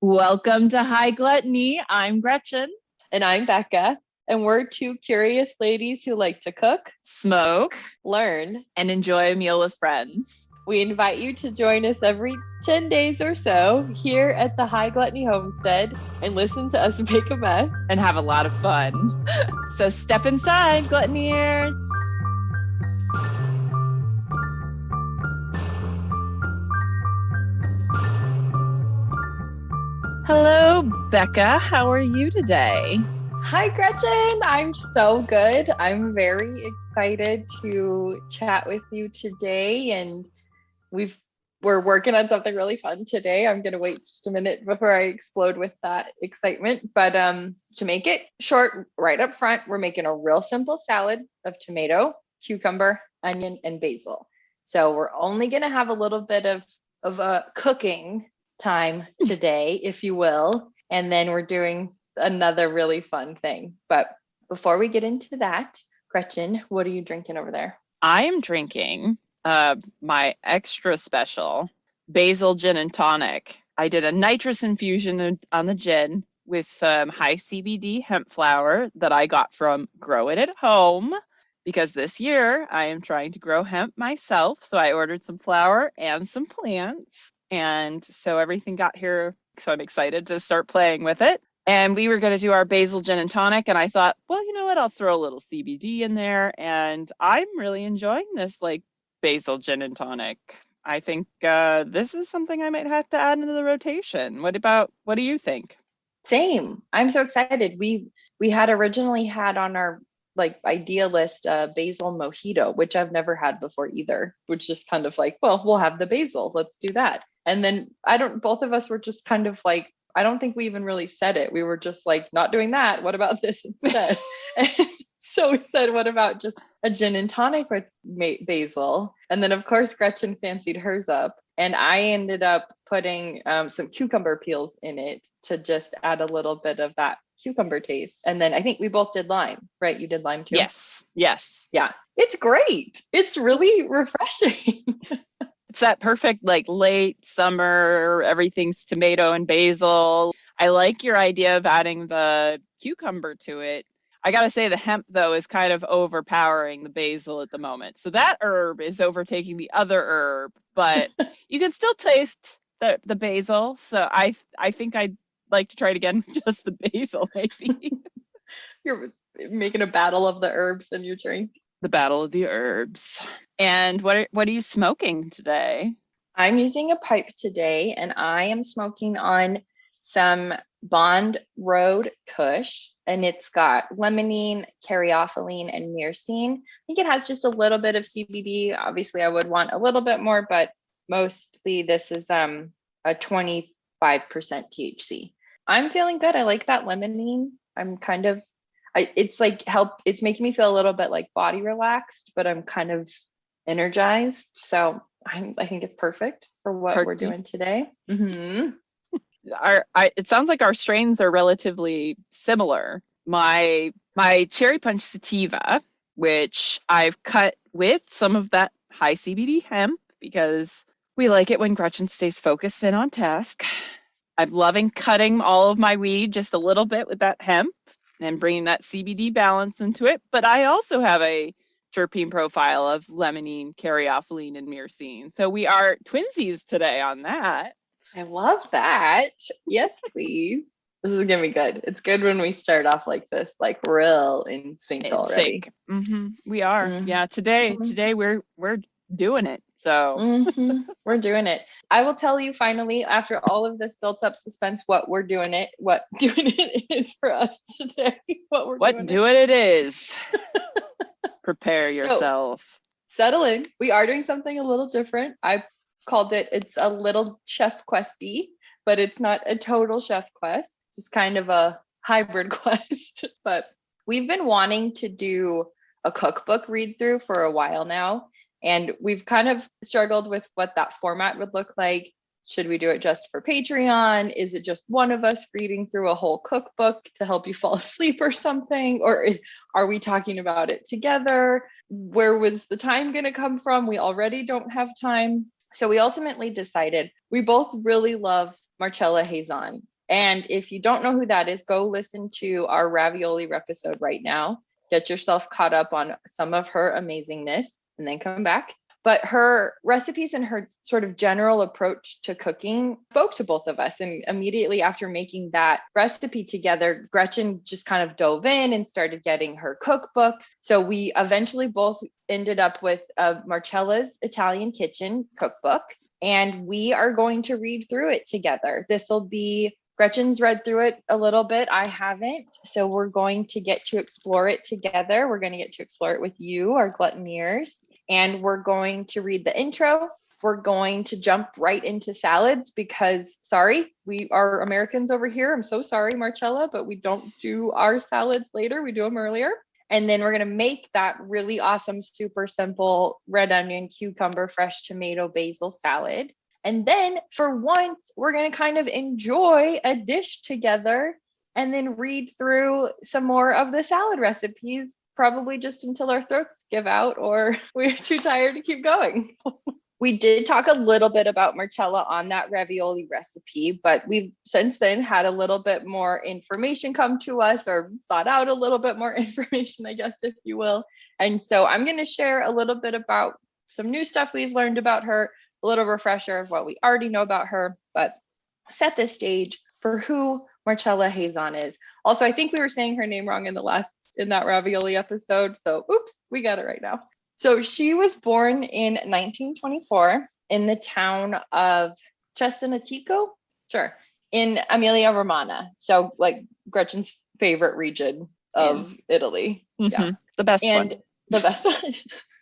Welcome to High Gluttony. I'm Gretchen. And I'm Becca, and we're two curious ladies who like to cook, Smoke learn. and enjoy a meal with friends. We invite you to join us every 10 days or so here at the High Gluttony Homestead and listen to us make a mess. And have a lot of fun. So step inside, gluttoniers. Hello, Becca. How are you today? Hi, Gretchen. I'm so good. I'm very excited to chat with you today, and we're working on something really fun today. I'm gonna wait just a minute before I explode with that excitement. But to make it short, right up front, we're making a real simple salad of tomato, cucumber, onion, and basil. So we're only gonna have a little bit of a cooking time today, if you will, and then we're doing another really fun thing. But before we get into that, Gretchen, what are you drinking over there? I am drinking my extra special basil gin and tonic. I did a nitrous infusion on the gin with some high CBD hemp flower that I got from Grow It at Home because this year I am trying to grow hemp myself. So I ordered some flower and some plants. And so everything got here. So I'm excited to start playing with it. And we were going to do our basil gin and tonic. And I thought, well, you know what? I'll throw a little CBD in there. And I'm really enjoying this basil gin and tonic. I think this is something I might have to add into the rotation. What do you think? Same. I'm so excited. We had originally had on our idea list basil mojito, which I've never had before either, which is kind of like, well, we'll have the basil, let's do that. And then both of us were just kind of like, I don't think we even really said it. We were just like, not doing that. What about this instead? So we said, what about just a gin and tonic with basil? And then of course, Gretchen fancied hers up. And I ended up putting some cucumber peels in it to just add a little bit of that cucumber taste. And then I think we both did lime, right? You did lime too? Yes. Yeah. It's great. It's really refreshing. It's that perfect late summer, everything's tomato and basil. I like your idea of adding the cucumber to it. I gotta say the hemp though is kind of overpowering the basil at the moment. So that herb is overtaking the other herb, but you can still taste the basil. So I think I'd like to try it again with just the basil maybe. You're making a battle of the herbs in your drink. The battle of the herbs. And what are you smoking today? I'm using a pipe today, and I am smoking on some Bond Road Kush, and it's got limonene, caryophyllene, and myrcene. I think it has just a little bit of CBD. Obviously, I would want a little bit more, but mostly this is a 25% THC. I'm feeling good. I like that limonene. I'm kind of it's making me feel a little bit like body relaxed, but I'm kind of energized. So I think it's perfect for what we're doing today. Mm-hmm. It sounds like our strains are relatively similar. My cherry punch sativa, which I've cut with some of that high CBD hemp because we like it when Gretchen stays focused and on task. I'm loving cutting all of my weed just a little bit with that hemp and bringing that CBD balance into it. But I also have a terpene profile of limonene, caryophyllene, and myrcene. So we are twinsies today on that. I love that. Yes, please. This is gonna be good. It's good when we start off like this, like real in sync already. Mm-hmm. We are. Mm-hmm. Yeah. Today we're doing it. So we're doing it. I will tell you finally, after all of this built up suspense, what doing it is for us today. What doing it is. Prepare yourself. So, settle in. We are doing something a little different. I've called it's a little chef questy, but it's not a total chef quest. It's kind of a hybrid quest. But we've been wanting to do a cookbook read through for a while now. And we've kind of struggled with what that format would look like. Should we do it just for Patreon? Is it just one of us reading through a whole cookbook to help you fall asleep or something? Or are we talking about it together? Where was the time going to come from? We already don't have time. So we ultimately decided we both really love Marcella Hazan. And if you don't know who that is, go listen to our ravioli episode right now. Get yourself caught up on some of her amazingness and then come back. But her recipes and her sort of general approach to cooking spoke to both of us. And immediately after making that recipe together, Gretchen just kind of dove in and started getting her cookbooks. So we eventually both ended up with Marcella's Italian Kitchen cookbook. And we are going to read through it together. This will be Gretchen's read through it a little bit. I haven't. So we're going to get to explore it together. We're going to get to explore it with you, our glutoneers. And we're going to read the intro. We're going to jump right into salads because, sorry, we are Americans over here. I'm so sorry, Marcella, but we don't do our salads later. We do them earlier. And then we're going to make that really awesome, super simple red onion, cucumber, fresh tomato, basil salad. And then for once, we're going to kind of enjoy a dish together and then read through some more of the salad recipes, probably just until our throats give out or we're too tired to keep going. We did talk a little bit about Marcella on that ravioli recipe, but we've since then had a little bit more information come to us or sought out a little bit more information, I guess, if you will. And so I'm going to share a little bit about some new stuff we've learned about her, a little refresher of what we already know about her, but set the stage for who Marcella Hazan is. Also, I think we were saying her name wrong in that ravioli episode. So oops, we got it right now. So she was born in 1924 in the town of Cesenatico, sure, in Emilia Romagna. So like Gretchen's favorite region of Italy. Mm-hmm. Yeah. The best and one. The best one.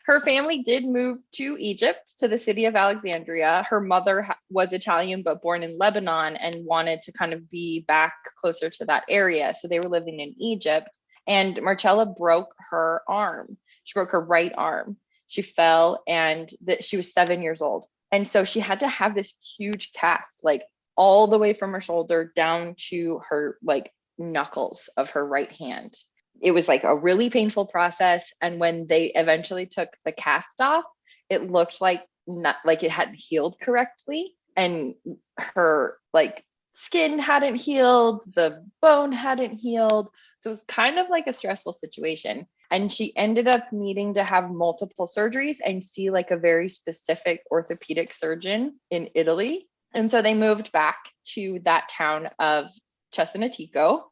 Her family did move to Egypt, to the city of Alexandria. Her mother was Italian, but born in Lebanon and wanted to kind of be back closer to that area. So they were living in Egypt. And Marcella broke her arm. She broke her right arm. She fell and she was 7 years old. And so she had to have this huge cast, like all the way from her shoulder down to her like knuckles of her right hand. It was like a really painful process. And when they eventually took the cast off, it looked like not like it hadn't healed correctly. And her like skin hadn't healed, the bone hadn't healed. So it was kind of like a stressful situation. And she ended up needing to have multiple surgeries and see like a very specific orthopedic surgeon in Italy. And so they moved back to that town of Cesenatico.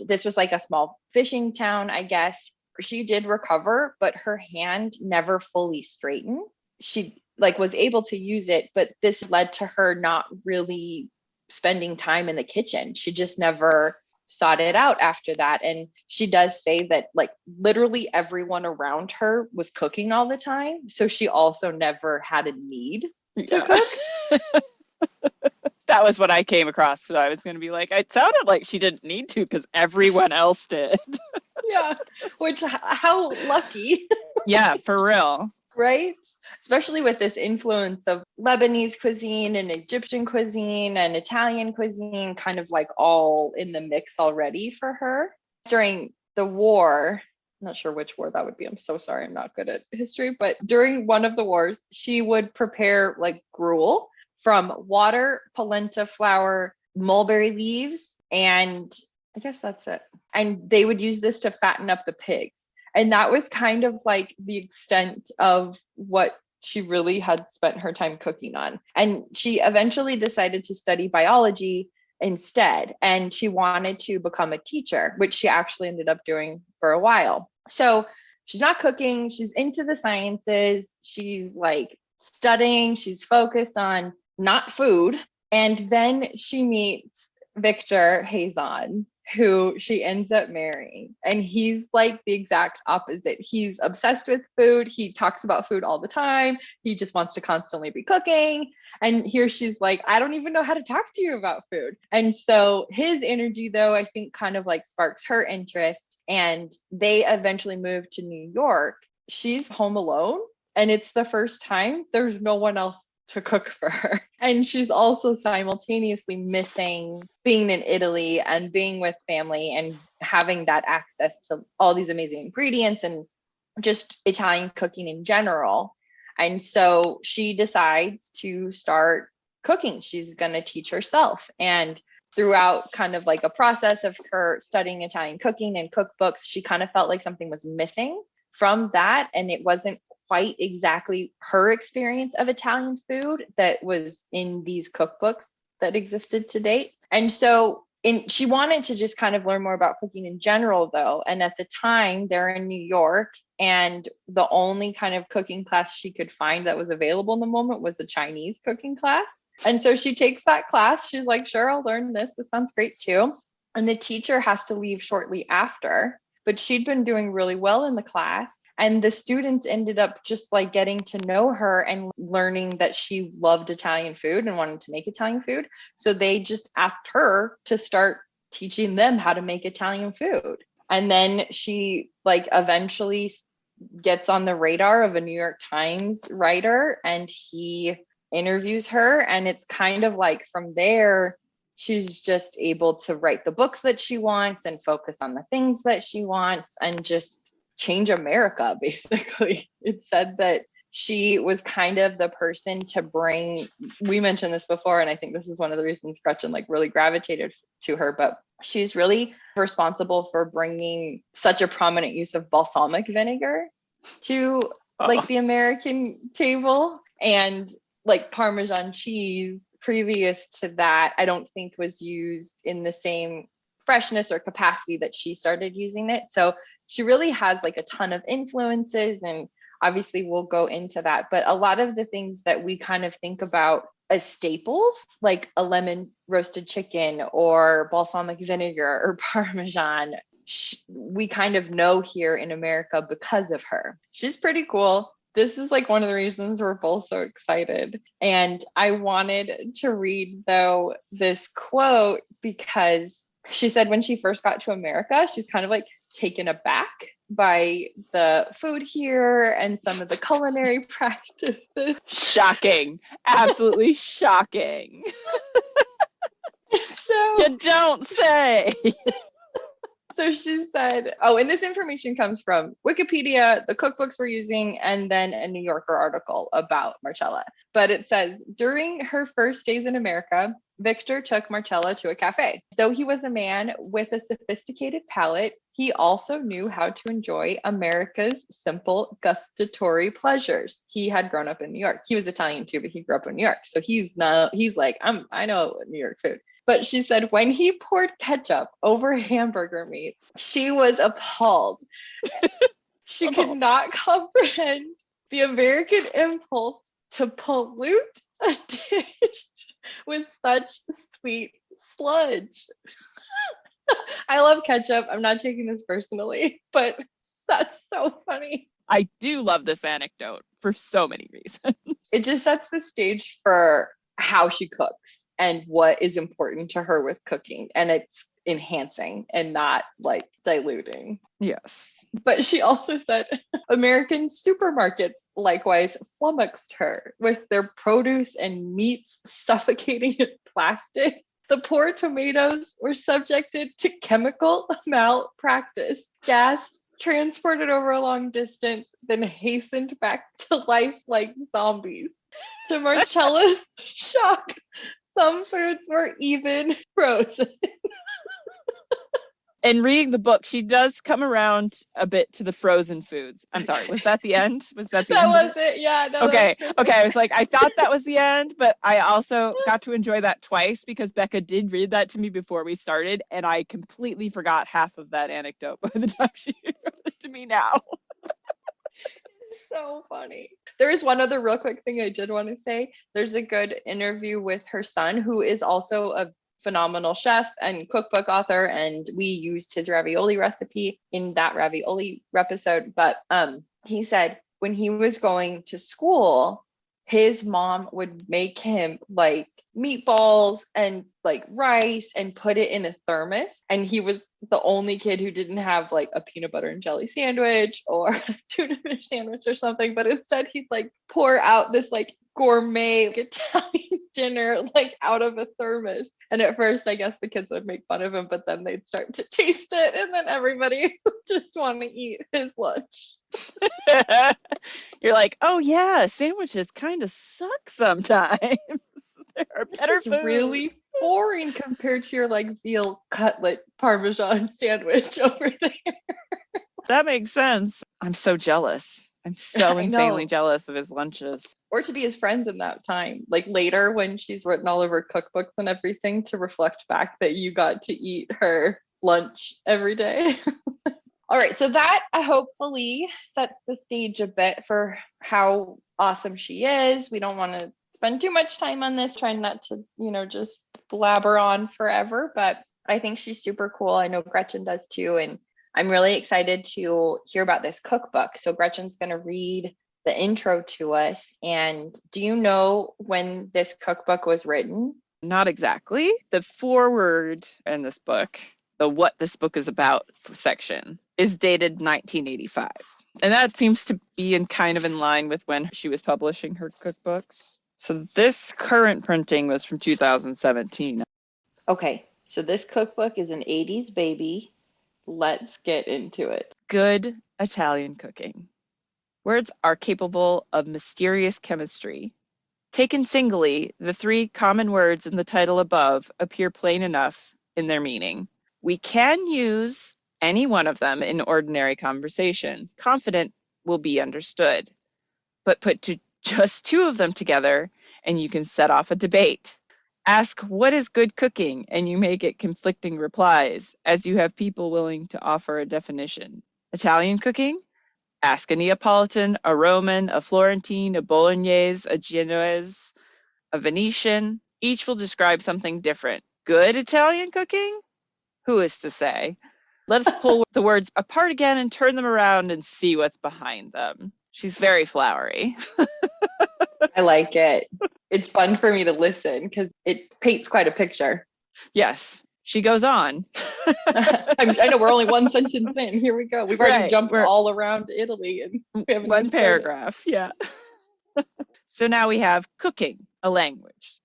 This was like a small fishing town, I guess. She did recover, but her hand never fully straightened. She like was able to use it, but this led to her not really spending time in the kitchen. She just never sought it out after that. And she does say that like literally everyone around her was cooking all the time. So she also never had a need to cook. That was what I came across. So I was going to be like, it sounded like she didn't need to because everyone else did. Yeah. Which, how lucky. Yeah, for real. Right? Especially with this influence of Lebanese cuisine and Egyptian cuisine and Italian cuisine, kind of like all in the mix already for her. During the war, I'm not sure which war that would be. I'm so sorry. I'm not good at history. But during one of the wars, she would prepare like gruel from water, polenta flour, mulberry leaves, and I guess that's it. And they would use this to fatten up the pigs. And that was kind of like the extent of what she really had spent her time cooking on. And she eventually decided to study biology instead. And she wanted to become a teacher, which she actually ended up doing for a while. So she's not cooking, she's into the sciences, she's like studying, she's focused on not food. And then she meets Victor Hazan, who she ends up marrying. And he's like the exact opposite. He's obsessed with food. He talks about food all the time. He just wants to constantly be cooking. And here she's like, I don't even know how to talk to you about food. And so his energy, though, I think kind of like sparks her interest. And they eventually move to New York. She's home alone. And it's the first time there's no one else to cook for her. And she's also simultaneously missing being in Italy and being with family and having that access to all these amazing ingredients and just Italian cooking in general. And so she decides to start cooking. She's going to teach herself. And throughout kind of like a process of her studying Italian cooking and cookbooks, she kind of felt like something was missing from that. And it wasn't quite exactly her experience of Italian food that was in these cookbooks that existed to date. And so she wanted to just kind of learn more about cooking in general, though. And at the time, they're in New York, and the only kind of cooking class she could find that was available in the moment was a Chinese cooking class. And so she takes that class. She's like, sure, I'll learn this. This sounds great too. And the teacher has to leave shortly after, but she'd been doing really well in the class. And the students ended up just like getting to know her and learning that she loved Italian food and wanted to make Italian food. So they just asked her to start teaching them how to make Italian food. And then she like eventually gets on the radar of a New York Times writer, and he interviews her. And it's kind of like from there, she's just able to write the books that she wants and focus on the things that she wants and just change America, basically. It said that she was kind of the person to bring, we mentioned this before, and I think this is one of the reasons Gretchen like really gravitated to her, but she's really responsible for bringing such a prominent use of balsamic vinegar to like the American table. And like Parmesan cheese previous to that, I don't think was used in the same freshness or capacity that she started using it. So she really has like a ton of influences, and obviously we'll go into that. But a lot of the things that we kind of think about as staples, like a lemon roasted chicken or balsamic vinegar or Parmesan, we kind of know here in America because of her. She's pretty cool. This is like one of the reasons we're both so excited. And I wanted to read, though, this quote because she said when she first got to America, she's kind of like taken aback by the food here and some of the culinary practices. Shocking. Absolutely shocking. So you don't say. So she said, and this information comes from Wikipedia, the cookbooks we're using, and then a New Yorker article about Marcella. But it says, during her first days in America, Victor took Marcella to a cafe. Though he was a man with a sophisticated palate, he also knew how to enjoy America's simple gustatory pleasures. He had grown up in New York. He was Italian too, but he grew up in New York. So he's like, I know New York food. But she said when he poured ketchup over hamburger meat, she was appalled. She could not comprehend the American impulse to pollute a dish with such sweet sludge. I love ketchup. I'm not taking this personally, but that's so funny. I do love this anecdote for so many reasons. It just sets the stage for how she cooks and what is important to her with cooking. And it's enhancing and not like diluting. Yes. But she also said American supermarkets likewise flummoxed her with their produce and meats suffocating in plastic. The poor tomatoes were subjected to chemical malpractice, gassed, transported over a long distance, then hastened back to life like zombies. To Marcella's shock, some foods were even frozen. In reading the book, she does come around a bit to the frozen foods. I'm sorry, was that the end? Was that the that end? That was it, yeah. No, okay, I was like, I thought that was the end, but I also got to enjoy that twice because Becca did read that to me before we started, and I completely forgot half of that anecdote by the time she wrote it to me now. So funny. There is one other real quick thing I did want to say. There's a good interview with her son, who is also a phenomenal chef and cookbook author, and we used his ravioli recipe in that ravioli episode. But he said when he was going to school, his mom would make him like meatballs and like rice and put it in a thermos. And he was the only kid who didn't have like a peanut butter and jelly sandwich or a tuna fish sandwich or something, but instead he'd like pour out this like gourmet like, Italian dinner like out of a thermos. And at first, I guess the kids would make fun of him, but then they'd start to taste it, and then everybody would just want to eat his lunch. You're like, oh yeah, sandwiches kind of suck sometimes. There are better It's food. really boring compared to your like veal cutlet parmesan sandwich over there. That makes sense. I'm so jealous. I'm so insanely jealous of his lunches. Or to be his friends in that time. Like later when she's written all of her cookbooks and everything to reflect back that you got to eat her lunch every day. All right, so that hopefully sets the stage a bit for how awesome she is. We don't want to spend too much time on this, trying not to, just blabber on forever, but I think she's super cool. I know Gretchen does too. And I'm really excited to hear about this cookbook. So Gretchen's going to read the intro to us. And do you know when this cookbook was written? Not exactly. The foreword in this book, the what this book is about section, is dated 1985. And that seems to be in line with when she was publishing her cookbooks. So this current printing was from 2017. Okay, so this cookbook is an 80s baby. Let's get into it. Good Italian cooking. Words are capable of mysterious chemistry. Taken singly, the three common words in the title above appear plain enough in their meaning. We can use any one of them in ordinary conversation, confident will be understood. But put just two of them together, and you can set off a debate. Ask what is good cooking, and you may get conflicting replies, as you have people willing to offer a definition. Italian cooking? Ask a Neapolitan, a Roman, a Florentine, a Bolognese, a Genoese, a Venetian. Each will describe something different. Good Italian cooking? Who is to say? Let us pull the words apart again and turn them around and see what's behind them. She's very flowery. I like it. It's fun for me to listen because it paints quite a picture. Yes. She goes on. I know we're only one sentence in. Here we go. We've already jumped all around Italy and we haven't one paragraph. Yeah. So now we have cooking, a language.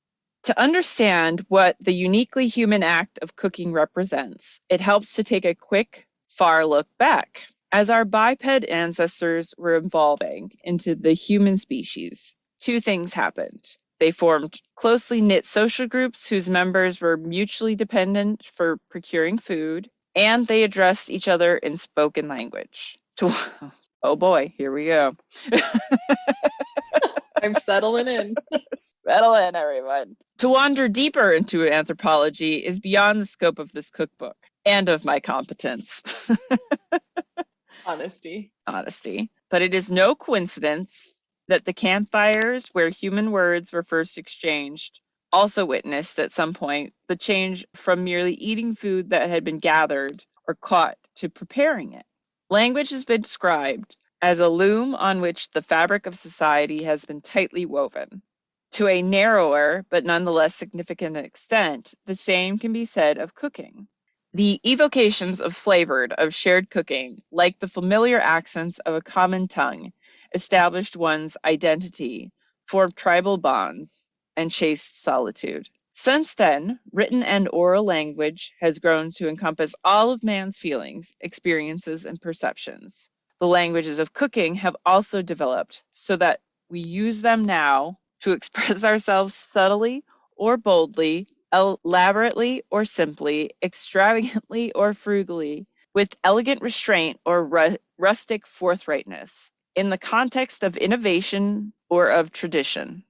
To understand what the uniquely human act of cooking represents, it helps to take a quick, far look back. As our biped ancestors were evolving into the human species, two things happened. They formed closely knit social groups whose members were mutually dependent for procuring food, and they addressed each other in spoken language. Oh boy, here we go. I'm settling in. Settle in, everyone. To wander deeper into anthropology is beyond the scope of this cookbook and of my competence. Honesty. But it is no coincidence that the campfires where human words were first exchanged also witnessed at some point the change from merely eating food that had been gathered or caught to preparing it. Language has been described as a loom on which the fabric of society has been tightly woven. To a narrower, but nonetheless significant extent, the same can be said of cooking. The evocations of flavored, of shared cooking, like the familiar accents of a common tongue, established one's identity, formed tribal bonds, and chased solitude. Since then, written and oral language has grown to encompass all of man's feelings, experiences, and perceptions. The languages of cooking have also developed so that we use them now to express ourselves subtly or boldly, elaborately or simply, extravagantly or frugally, with elegant restraint or rustic forthrightness, in the context of innovation or of tradition.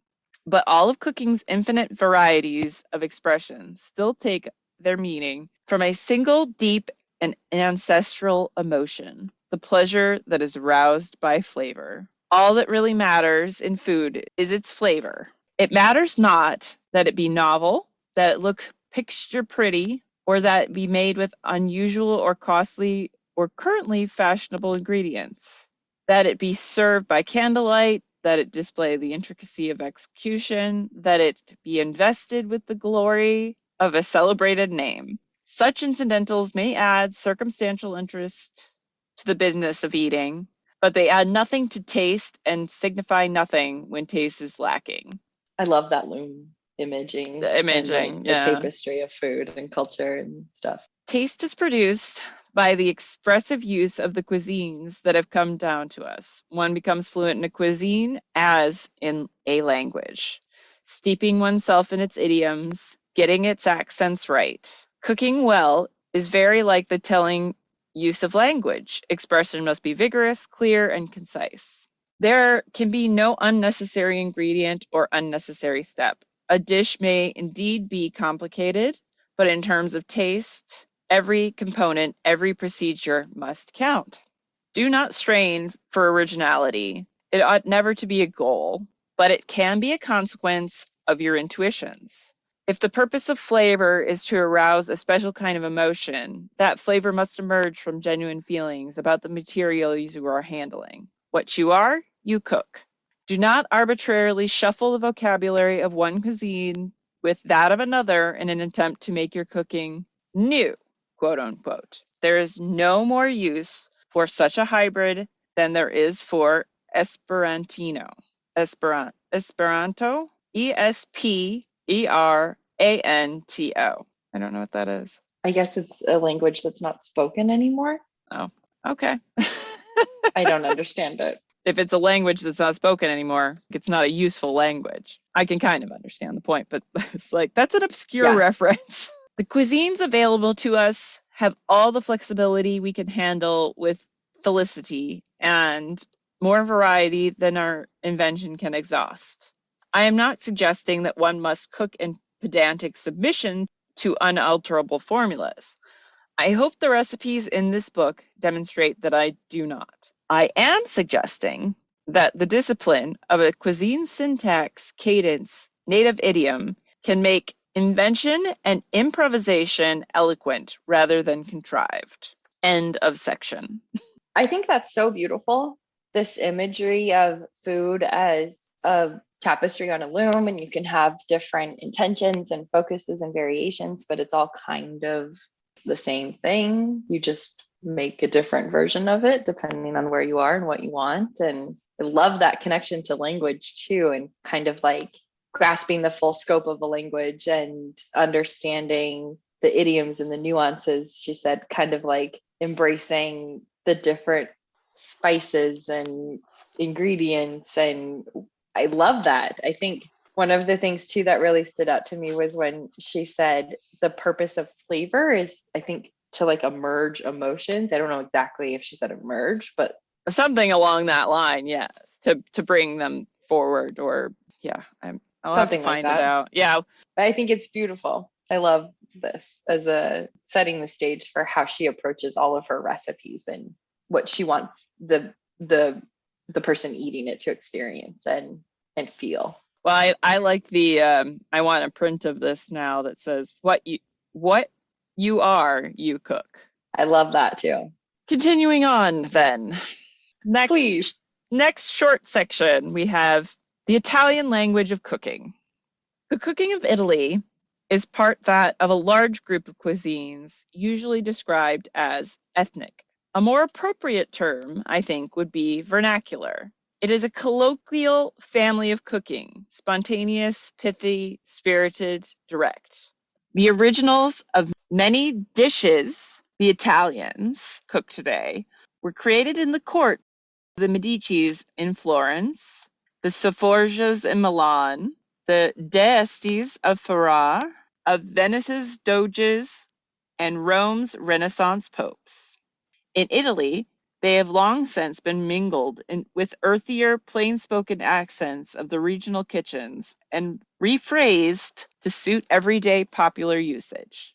But all of cooking's infinite varieties of expression still take their meaning from a single deep and ancestral emotion, the pleasure that is aroused by flavor. All that really matters in food is its flavor. It matters not that it be novel, that it looks picture pretty, or that it be made with unusual or costly or currently fashionable ingredients, that it be served by candlelight that it display the intricacy of execution, that it be invested with the glory of a celebrated name. Such incidentals may add circumstantial interest to the business of eating, but they add nothing to taste and signify nothing when taste is lacking. I love that loom imaging The and like imaging, the yeah. tapestry of food and culture and stuff. Taste is produced by the expressive use of the cuisines that have come down to us. One becomes fluent in a cuisine as in a language, steeping oneself in its idioms, getting its accents right. Cooking well is very like the telling use of language. Expression must be vigorous, clear, and concise. There can be no unnecessary ingredient or unnecessary step. A dish may indeed be complicated, but in terms of taste, every component, every procedure must count. Do not strain for originality. It ought never to be a goal, but it can be a consequence of your intuitions. If the purpose of flavor is to arouse a special kind of emotion, that flavor must emerge from genuine feelings about the materials you are handling. What you are, you cook. Do not arbitrarily shuffle the vocabulary of one cuisine with that of another in an attempt to make your cooking new, quote unquote. There is no more use for such a hybrid than there is for Esperantino. Esperanto? Esperanto. I don't know what that is. I guess it's a language that's not spoken anymore. Oh, okay. I don't understand it. If it's a language that's not spoken anymore, it's not a useful language. I can kind of understand the point, but it's like, that's an obscure reference. The cuisines available to us have all the flexibility we can handle with felicity and more variety than our invention can exhaust. I am not suggesting that one must cook in pedantic submission to unalterable formulas. I hope the recipes in this book demonstrate that I do not. I am suggesting that the discipline of a cuisine syntax, cadence, native idiom can make invention and improvisation eloquent rather than contrived. End of section. I think that's so beautiful. This imagery of food as a tapestry on a loom, and you can have different intentions and focuses and variations, but it's all kind of the same thing. You just make a different version of it depending on where you are and what you want. And I love that connection to language too, and kind of like grasping the full scope of a language and understanding the idioms and the nuances. She said, kind of like embracing the different spices and ingredients. And I love that. I think one of the things too that really stood out to me was when she said the purpose of flavor is, I think, to like emerge emotions. I don't know exactly if she said emerge, but something along that line, yes, to bring them forward, or I'll have to find it out. Yeah, but I think it's beautiful. I love this as a setting the stage for how she approaches all of her recipes and what she wants the person eating it to experience and feel. Well, I like the I want a print of this now that says what you are, you cook. I love that too. Continuing on then. Please. Next short section, we have the Italian language of cooking. The cooking of Italy is part that of a large group of cuisines, usually described as ethnic. A more appropriate term, I think, would be vernacular. It is a colloquial family of cooking, spontaneous, pithy, spirited, direct. The originals of many dishes the Italians cook today were created in the court of the Medicis in Florence, the Sforjas in Milan, the d'Estes of Ferrara, of Venice's doges, and Rome's Renaissance popes. In Italy, they have long since been mingled with earthier, plain-spoken accents of the regional kitchens and rephrased to suit everyday popular usage.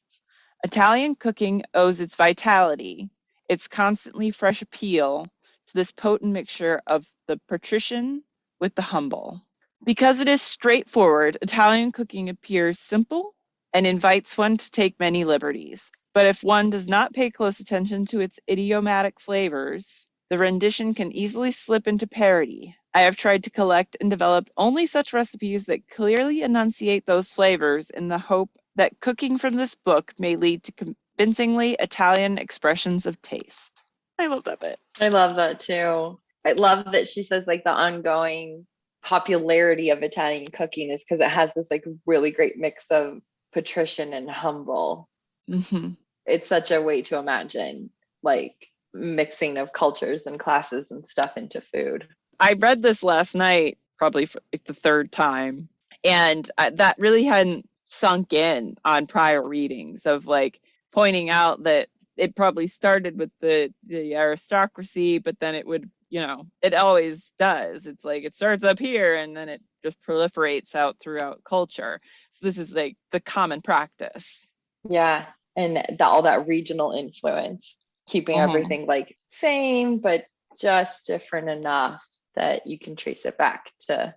Italian cooking owes its vitality, its constantly fresh appeal, to this potent mixture of the patrician with the humble. Because it is straightforward, Italian cooking appears simple and invites one to take many liberties. But if one does not pay close attention to its idiomatic flavors, The rendition can easily slip into parody. I have tried to collect and develop only such recipes that clearly enunciate those flavors in the hope that cooking from this book may lead to convincingly Italian expressions of taste. I love that bit. I love that too. I love that she says like the ongoing popularity of Italian cooking is because it has this like really great mix of patrician and humble. Mm-hmm. It's such a way to imagine like mixing of cultures and classes and stuff into food. I read this last night, probably for like the third time, and that really hadn't sunk in on prior readings of like pointing out that it probably started with the aristocracy, but then it would, it always does. It's like it starts up here and then it just proliferates out throughout culture. So this is like the common practice. Yeah, and all that regional influence, keeping everything like same, but just different enough that you can trace it back to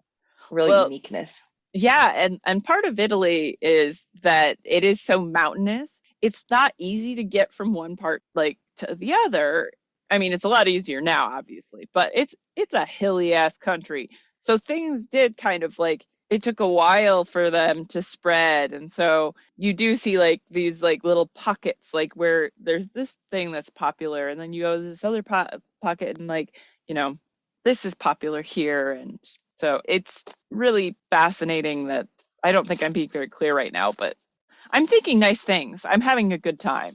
real uniqueness. Yeah, and part of Italy is that it is so mountainous. It's not easy to get from one part like to the other. I mean, it's a lot easier now, obviously, but it's a hilly ass country. So things did kind of like it took a while for them to spread. And so you do see like these like little pockets, like where there's this thing that's popular, and then you go to this other pocket and like, this is popular here. And so it's really fascinating that I don't think I'm being very clear right now, but I'm thinking nice things. I'm having a good time.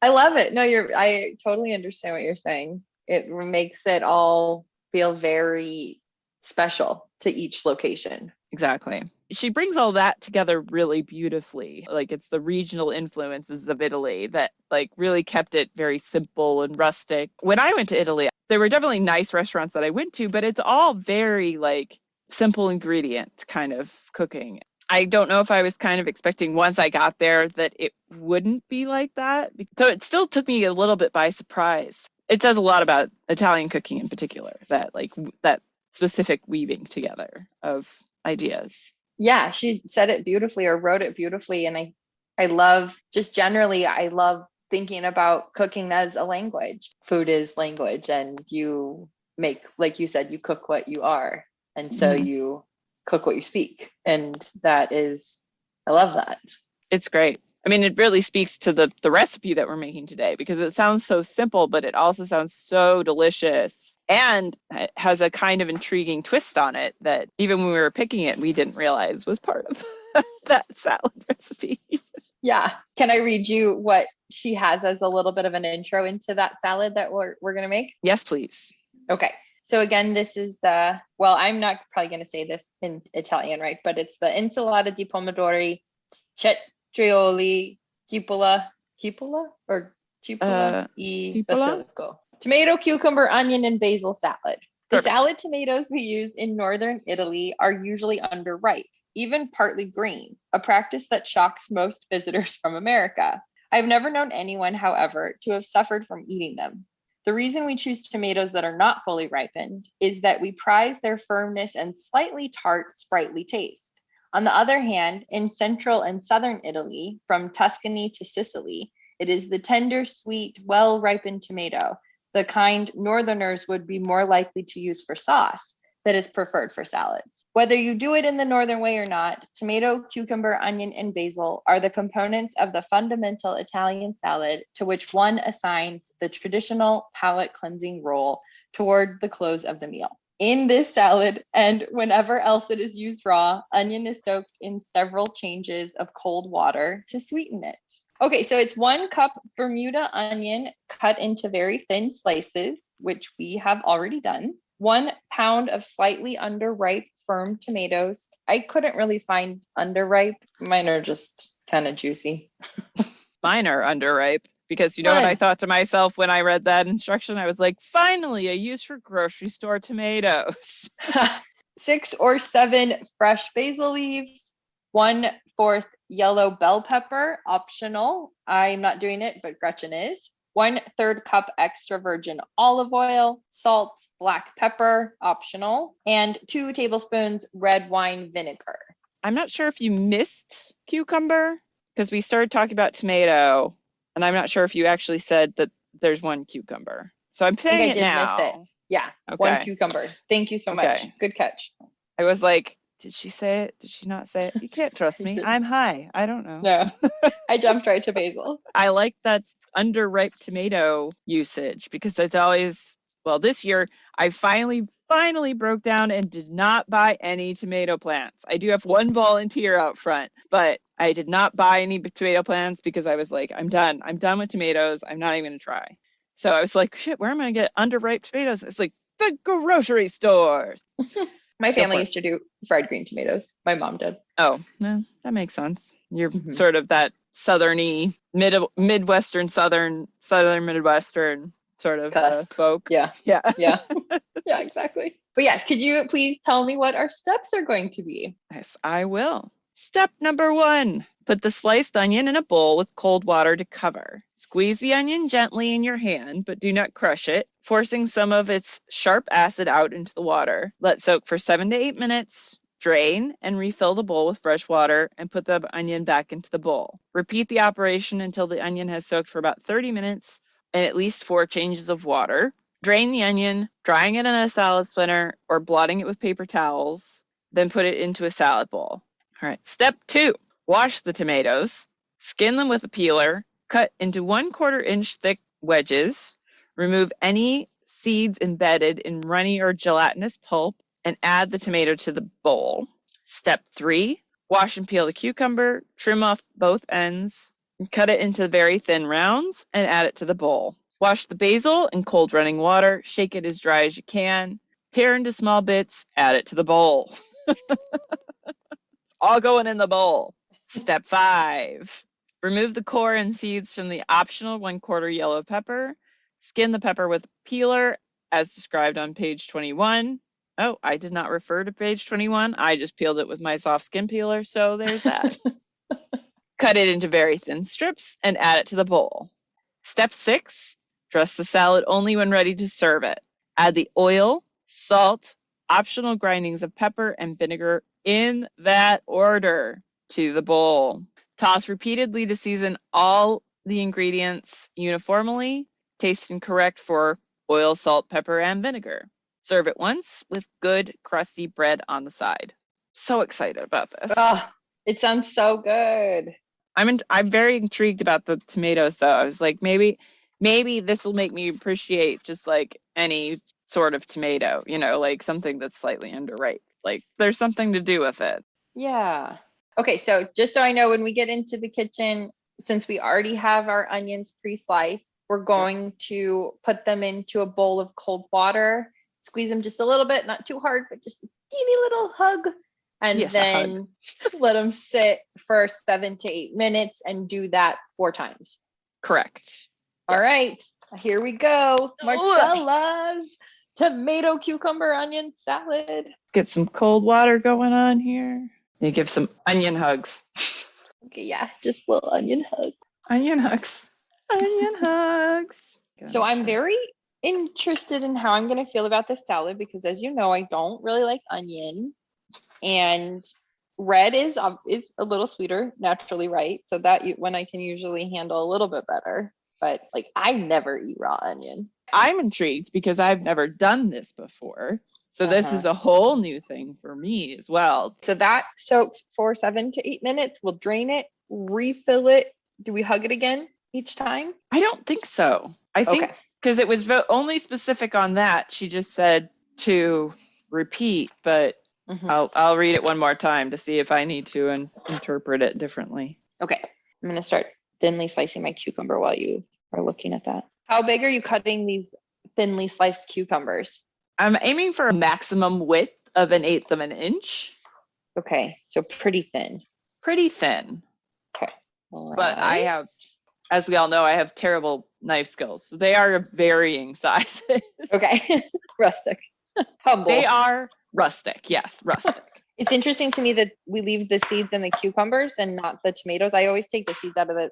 I love it. No, I totally understand what you're saying. It makes it all feel very special to each location. Exactly. She brings all that together really beautifully. Like it's the regional influences of Italy that like really kept it very simple and rustic. When I went to Italy, there were definitely nice restaurants that I went to, but it's all very like simple ingredient kind of cooking. I don't know if I was kind of expecting once I got there that it wouldn't be like that. So it still took me a little bit by surprise. It says a lot about Italian cooking in particular, that like that specific weaving together of ideas. Yeah, she said it beautifully or wrote it beautifully. And I love just generally, I love thinking about cooking as a language. Food is language, and you make, like you said, you cook what you are. And so you cook what you speak. And that is, I love that. It's great. I mean, it really speaks to the recipe that we're making today because it sounds so simple, but it also sounds so delicious and it has a kind of intriguing twist on it that even when we were picking it, we didn't realize was part of that salad recipe. Yeah. Can I read you what she has as a little bit of an intro into that salad that we're going to make? Yes, please. Okay. So again, this is I'm not probably going to say this in Italian, right? But it's the insalata di pomodori, cetrioli, cipolla or cipolla e basilico. Tomato, cucumber, onion, and basil salad. The salad tomatoes we use in northern Italy are usually underripe, even partly green, a practice that shocks most visitors from America. I've never known anyone, however, to have suffered from eating them. The reason we choose tomatoes that are not fully ripened is that we prize their firmness and slightly tart, sprightly taste. On the other hand, in central and southern Italy, from Tuscany to Sicily, it is the tender, sweet, well-ripened tomato, the kind Northerners would be more likely to use for sauce, that is preferred for salads. Whether you do it in the Northern way or not, tomato, cucumber, onion, and basil are the components of the fundamental Italian salad to which one assigns the traditional palate cleansing role toward the close of the meal. In this salad, and whenever else it is used raw, onion is soaked in several changes of cold water to sweeten it. Okay, so it's 1 cup Bermuda onion cut into very thin slices, which we have already done. 1 pound of slightly underripe firm tomatoes. I couldn't really find underripe. Mine are just kind of juicy. Mine are underripe because you know what I thought to myself when I read that instruction? I was like, finally, a use for grocery store tomatoes. 6 or 7 fresh basil leaves. 1/4 yellow bell pepper, optional. I'm not doing it, but Gretchen is. 1/3 cup extra virgin olive oil, salt, black pepper, optional, and 2 tablespoons red wine vinegar. I'm not sure if you missed cucumber because we started talking about tomato, and I'm not sure if you actually said that there's 1 cucumber. So I'm I think saying I it did miss it. now. Yeah, one Okay. cucumber. Thank you so much. Okay. Good catch. I was like, did she say it? Did she not say it? You can't trust I me. did. I'm high. I don't know. No, I jumped right to basil. I like that underripe tomato usage because it's always, well, this year I finally broke down and did not buy any tomato plants. I do have one volunteer out front, but I did not buy any tomato plants because I was like, I'm done. I'm done with tomatoes. I'm not even going to try. So I was like, shit, where am I going to get underripe tomatoes? It's like the grocery stores. My Go family for it. used to do fried green tomatoes. My mom did. Oh, no, that makes sense. You're Mhm. sort of that southerny, midwestern, southern Midwestern sort of Cusp. folk. Yeah. Yeah. Yeah. Yeah, exactly. But yes, could you please tell me what our steps are going to be? Yes, I will. Step number 1. Put the sliced onion in a bowl with cold water to cover. Squeeze the onion gently in your hand, but do not crush it, forcing some of its sharp acid out into the water. Let soak for 7 to 8 minutes. Drain and refill the bowl with fresh water and put the onion back into the bowl. Repeat the operation until the onion has soaked for about 30 minutes and at least 4 changes of water. Drain the onion, drying it in a salad spinner or blotting it with paper towels, then put it into a salad bowl. All right. Step 2. Wash the tomatoes, skin them with a peeler, cut into 1/4 inch thick wedges, remove any seeds embedded in runny or gelatinous pulp, and add the tomato to the bowl. Step 3. Wash and peel the cucumber, trim off both ends, and cut it into very thin rounds, and add it to the bowl. Wash the basil in cold running water, shake it as dry as you can, tear into small bits, add it to the bowl. All going in the bowl. Step 5. Remove the core and seeds from the optional 1/4 yellow pepper. Skin the pepper with a peeler as described on page 21. Oh, I did not refer to page 21. I just peeled it with my soft skin peeler, so there's that. Cut it into very thin strips and add it to the bowl. Step 6. Dress the salad only when ready to serve it. Add the oil, salt, optional grindings of pepper, and vinegar in that order to the bowl. Toss repeatedly to season all the ingredients uniformly. Taste and correct for oil, salt, pepper, and vinegar. Serve it once with good crusty bread on the side. So excited about this. Oh, it sounds so good. I'm very intrigued about the tomatoes though. I was like, maybe this will make me appreciate just like any sort of tomato, like something that's slightly underripe. Like there's something to do with it. Yeah. Okay, so just so I know, when we get into the kitchen, since we already have our onions pre-sliced, we're going to put them into a bowl of cold water, squeeze them just a little bit, not too hard, but just a teeny little hug, and Yes, then let them sit for 7 to 8 minutes and do that 4 times. Correct. All Yes. right, here we go. Marcella's tomato, cucumber, onion salad. Get some cold water going on here. You give some onion hugs. Okay, yeah, just little onion hug. Onion hugs. Onion hugs. So I'm very interested in how I'm going to feel about this salad because, as you know, I don't really like onion, and red is a little sweeter naturally, right? So that one I can usually handle a little bit better. But like, I never eat raw onion. I'm intrigued because I've never done this before. So this is a whole new thing for me as well. So that soaks for 7 to 8 minutes. We'll drain it, refill it. Do we hug it again each time? I don't think so. I think because it was only specific on that. She just said to repeat, but I'll read it one more time to see if I need to interpret it differently. Okay. I'm going to start thinly slicing my cucumber while you are looking at that. How big are you cutting these thinly sliced cucumbers? I'm aiming for a maximum width of 1/8 of an inch. Okay, so pretty thin. Pretty thin. Okay. All right. But I have, as we all know, I have terrible knife skills. So they are varying sizes. Okay. Rustic. Humble. They are rustic. Yes, rustic. It's interesting to me that we leave the seeds in the cucumbers and not the tomatoes. I always take the seeds out of the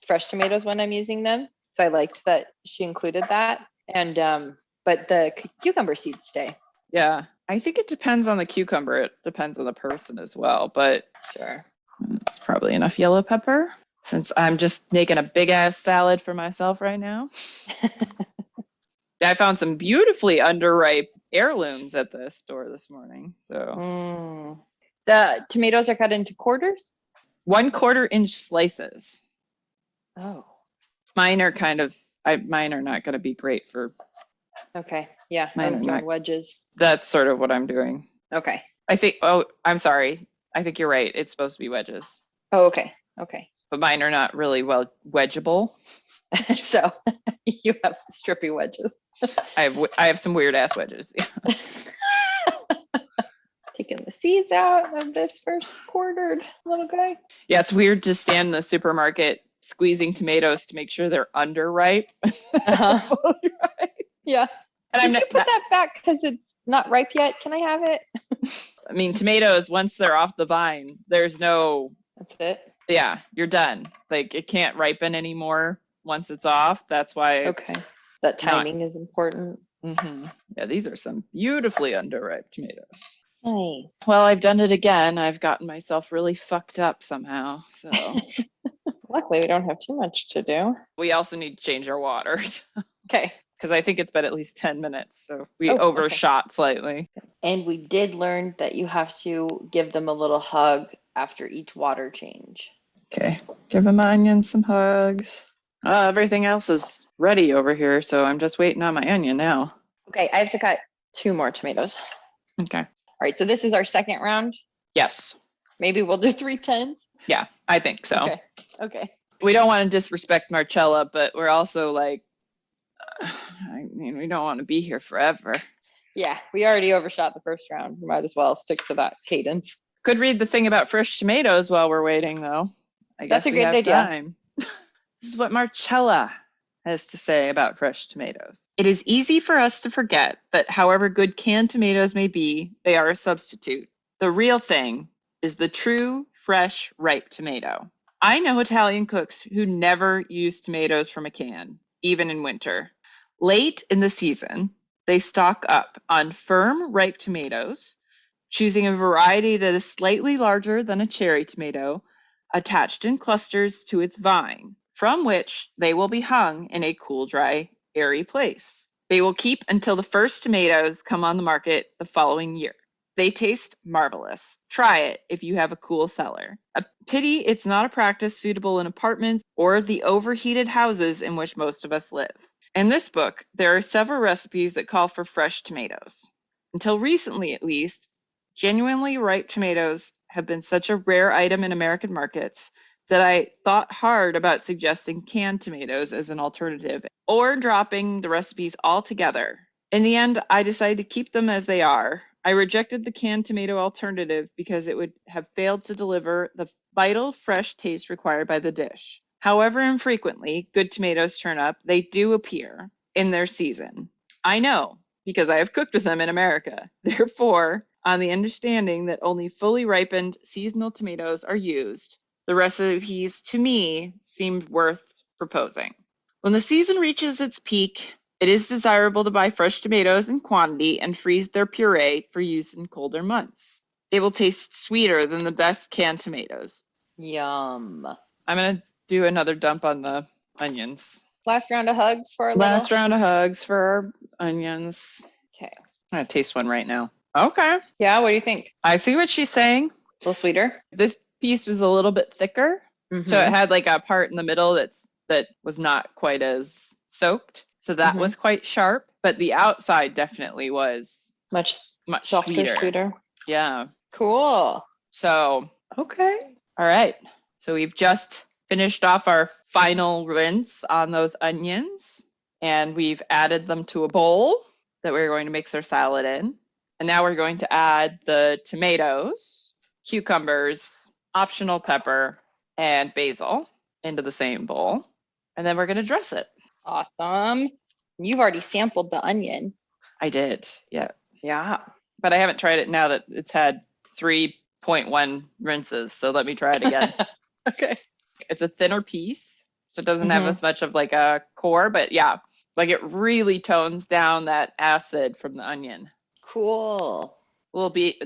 fresh tomatoes when I'm using them. So I liked that she included that. And but the cucumber seeds stay. Yeah. I think it depends on the cucumber. It depends on the person as well. But sure. It's probably enough yellow pepper since I'm just making a big ass salad for myself right now. I found some beautifully underripe heirlooms at the store this morning. So Mm. The tomatoes are cut into quarters? 1/4 inch slices. Oh, Mine are mine are not going to be great for, okay. Yeah, I mine was are doing not, wedges. that's sort of what I'm doing. Okay. I'm sorry. I think you're right. It's supposed to be wedges, Oh, okay. Okay. but mine are not really well wedgeable. So you have strippy wedges. I have some weird ass wedges. Yeah. Taking the seeds out of this first quartered little guy. Yeah, it's weird to stand in the supermarket squeezing tomatoes to make sure they're underripe. Uh-huh. Fully ripe. Yeah. And I'm Did you put that back because it's not ripe yet? Can I have it? I mean, tomatoes, once they're off the vine, there's no, That's it. yeah, you're done. Like it can't ripen anymore once it's off. That's why Okay. it's That not. timing is important. Yeah, these are some beautifully underripe tomatoes. Nice. Well, I've done it again. I've gotten myself really fucked up somehow. So Luckily, we don't have too much to do. we also need to change our water Okay. because I think it's been at least 10 minutes. So we Oh, overshot slightly. And we did learn that you have to give them a little hug after each water change. Okay, giving my onions some hugs. Everything else is ready over here, so I'm just waiting on my onion now. Okay, I have to cut 2 more tomatoes. Okay. All right, so this is our second round. Yes. Maybe we'll do 3 10s. Yeah, I think so. Okay. Okay. We don't want to disrespect Marcella, but we're also like, I mean, we don't want to be here forever. Yeah, we already overshot the first round. We might as well stick to that cadence. Could read the thing about fresh tomatoes while we're waiting, though. I guess That's a we good have idea. time. This is what Marcella has to say about fresh tomatoes. It is easy for us to forget that however good canned tomatoes may be, they are a substitute. The real thing is the true, fresh, ripe tomato. I know Italian cooks who never use tomatoes from a can, even in winter. Late in the season, they stock up on firm, ripe tomatoes, choosing a variety that is slightly larger than a cherry tomato, attached in clusters to its vine, from which they will be hung in a cool, dry, airy place. They will keep until the first tomatoes come on the market the following year. They taste marvelous. Try it if you have a cool cellar. A pity it's not a practice suitable in apartments or the overheated houses in which most of us live. In this book, there are several recipes that call for fresh tomatoes. Until recently, at least, genuinely ripe tomatoes have been such a rare item in American markets that I thought hard about suggesting canned tomatoes as an alternative or dropping the recipes altogether. In the end, I decided to keep them as they are. I rejected the canned tomato alternative because it would have failed to deliver the vital fresh taste required by the dish. However infrequently good tomatoes turn up, they do appear in their season. I know, because I have cooked with them in America. Therefore, on the understanding that only fully ripened seasonal tomatoes are used, the recipes to me seemed worth proposing. When the season reaches its peak, it is desirable to buy fresh tomatoes in quantity and freeze their puree for use in colder months. They will taste sweeter than the best canned tomatoes. Yum. I'm going to do another dump on the onions. Last round of hugs for our Last round of hugs for our onions. Okay. I'm going to taste one right now. Okay. Yeah, what do you think? I see what she's saying. A little sweeter? This piece was a little bit thicker. So it had like a part in the middle that was not quite as soaked. So that was quite sharp, but the outside definitely was much softer, sweeter. Yeah. Cool. So, okay. All right. So we've just finished off our final rinse on those onions, and we've added them to a bowl that we're going to mix our salad in. And now we're going to add the tomatoes, cucumbers, optional pepper, and basil into the same bowl. And then we're going to dress it. Awesome. You've already sampled the onion. I did. Yeah. Yeah. But I haven't tried it now that it's had 3.1 rinses. So let me try it again. Okay. It's a thinner piece, so it doesn't have as much of like a core, but yeah, like it really tones down that acid from the onion. Cool. Will be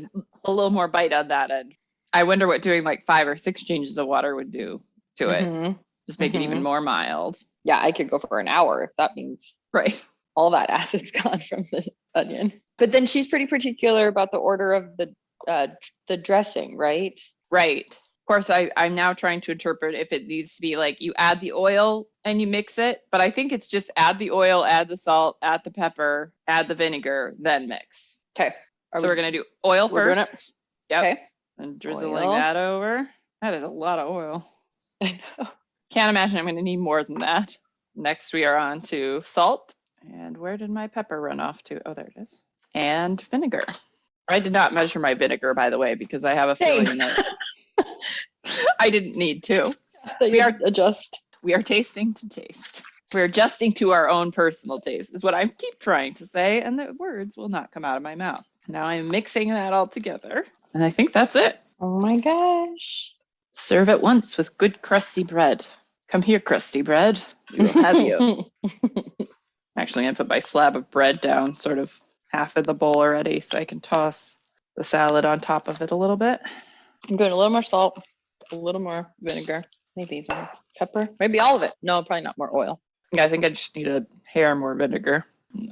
a little more bite on that end. I wonder what doing like 5 or 6 changes of water would do to it. Just make it even more mild. Yeah, I could go for an hour if that means right. all that acid's gone from the onion. But then she's pretty particular about the order of the dressing, right? Right. Of course, I'm now trying to interpret if it needs to be like you add the oil and you mix it, but I think it's just add the oil, add the salt, add the pepper, add the vinegar, then mix. Okay. So we're going to do oil first. Yep. Okay. And drizzling that over. That is a lot of oil. I know. Can't imagine I'm going to need more than that. Next, we are on to salt. And where did my pepper run off to? Oh, there it is. And vinegar. I did not measure my vinegar, by the way, because I have a feeling that I didn't need to. We are tasting to taste. We're adjusting to our own personal taste, is what I keep trying to say, and the words will not come out of my mouth. Now I'm mixing that all together, and I think that's it. Oh my gosh. Serve at once with good crusty bread. Come here, crusty bread. We will have you. Actually, I'm going to put my slab of bread down sort of half in the bowl already so I can toss the salad on top of it a little bit. I'm doing a little more salt, a little more vinegar, maybe even pepper, maybe all of it. No, probably not more oil. Yeah, I think I just need a hair more vinegar,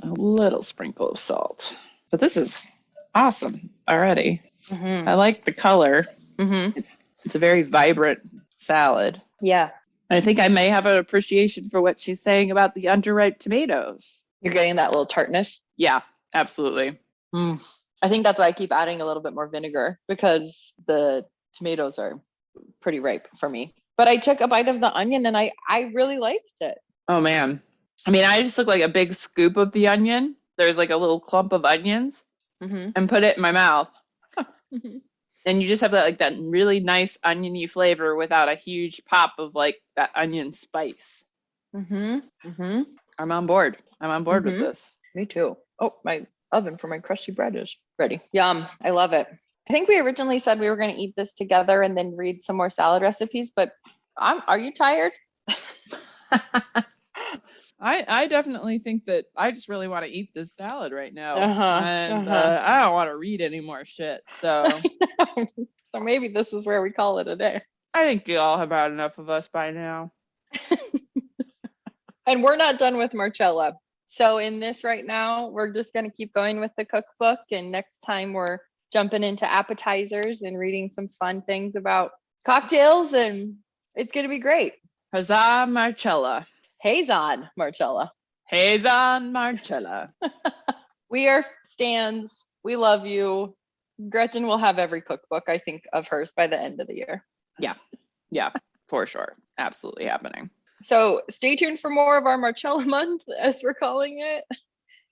a little sprinkle of salt. But this is awesome already. Mm-hmm. I like the color. Mm-hmm. It's a very vibrant salad. Yeah. I think I may have an appreciation for what she's saying about the underripe tomatoes. You're getting that little tartness? Yeah, absolutely. I think that's why I keep adding a little bit more vinegar, because the tomatoes are pretty ripe for me. But I took a bite of the onion and I really liked it. Oh, man. I mean, I just took like a big scoop of the onion. There's like a little clump of onions and put it in my mouth. And you just have that really nice oniony flavor without a huge pop of like that onion spice. I'm on board. I'm on board with this. Me too. Oh, my oven for my crusty bread is ready. Yum. I love it. I think we originally said we were going to eat this together and then read some more salad recipes, but are you tired? I definitely think that I just really want to eat this salad right now. I don't want to read any more shit. So so maybe this is where we call it a day. I think you all have had enough of us by now. And we're not done with Marcella. So in this right now, we're just going to keep going with the cookbook. And next time we're jumping into appetizers and reading some fun things about cocktails. And it's going to be great. Hazan, Marcella. Hazan, Marcella. We are stans. We love you. Gretchen will have every cookbook, I think, of hers by the end of the year. Yeah, for sure. Absolutely happening. So stay tuned for more of our Marcella month, as we're calling it.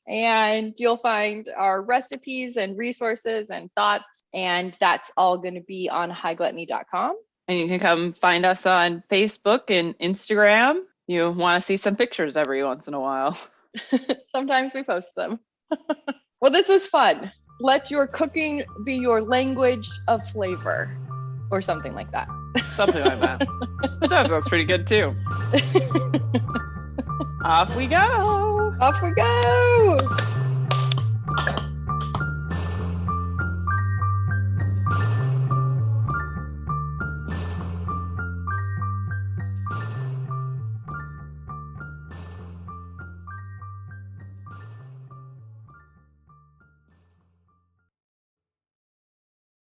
And you'll find our recipes and resources and thoughts. And that's all going to be on hightgluttony.com. And you can come find us on Facebook and Instagram. You want to see some pictures every once in a while. Sometimes we post them. Well, this was fun. Let your cooking be your language of flavor, or something like that. Something like that. That sounds pretty good too. Off we go. Off we go.